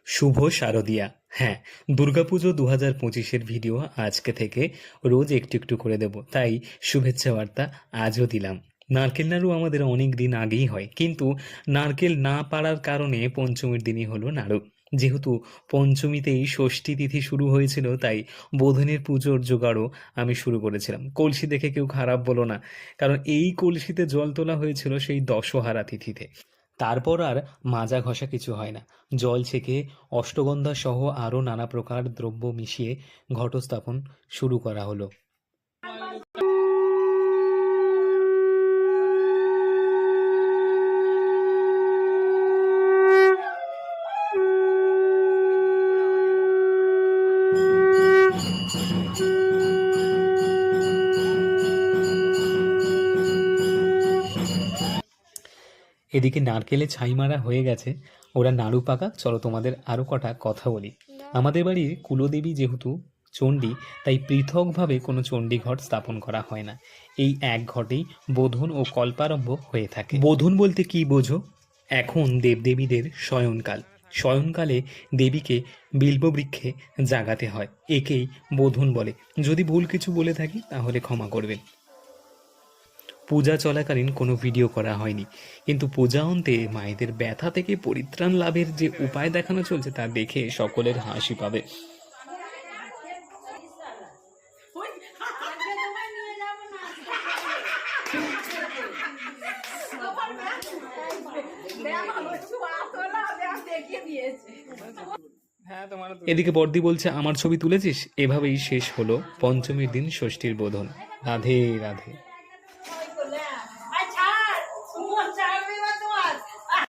শুভ শারদিয়া। হ্যাঁ, দুর্গাপুজো 2025-এর ভিডিও আজকে থেকে রোজ একটু একটু করে দেব, তাই শুভেচ্ছা বার্তা আজও দিলাম। নারকেল নাড়ু আমাদের অনেক দিন আগেই হয়, কিন্তু নারকেল না পারার কারণে পঞ্চমীর দিনই হলো নাড়ু। যেহেতু পঞ্চমীতেই ষষ্ঠী তিথি শুরু হয়েছিল, তাই বোধনের পুজোর জোগাড়ও আমি শুরু করেছিলাম। কলসি দেখে কেউ খারাপ বলো না, কারণ এই কলসিতে জল তোলা হয়েছিল সেই দশহারা তিথিতে। তারপর আর মাজা ঘষা কিছু হয় না, জল ছেঁকে অষ্টগন্ধা সহ আরও নানা প্রকার দ্রব্য মিশিয়ে ঘটস্থাপন শুরু করা হলো। এদিকে নারকেলে ছাই মারা হয়ে গেছে, ওরা নাড়ু পাকা। চলো তোমাদের আরও কটা কথা বলি। আমাদের বাড়ির কুলদেবী যেহেতু চণ্ডী, তাই পৃথকভাবে কোনো চণ্ডীঘট স্থাপন করা হয় না। এই এক ঘটেই বোধন ও কল্পারম্ভ হয়ে থাকে। বোধন বলতে কি বোঝো? এখন দেবদেবীদের শয়নকাল। শয়নকালে দেবীকে বিল্ববৃক্ষে জাগাতে হয়, একেই বোধন বলে। যদি ভুল কিছু বলে থাকি তাহলে ক্ষমা করবেন। পূজা চলাকালীন কোনো ভিডিও করা হয়নি, কিন্তু পূজা অন্তে মায়েদের ব্যথা থেকে পরিত্রাণ লাভের যে উপায় দেখানো চলছে তা দেখে সকলের হাসি পাবে। এদিকে বর্দি বলছে, আমার ছবি তুলেছিস। এভাবেই শেষ হলো পঞ্চমীর দিন ষষ্ঠীর বোধন। রাধে রাধে।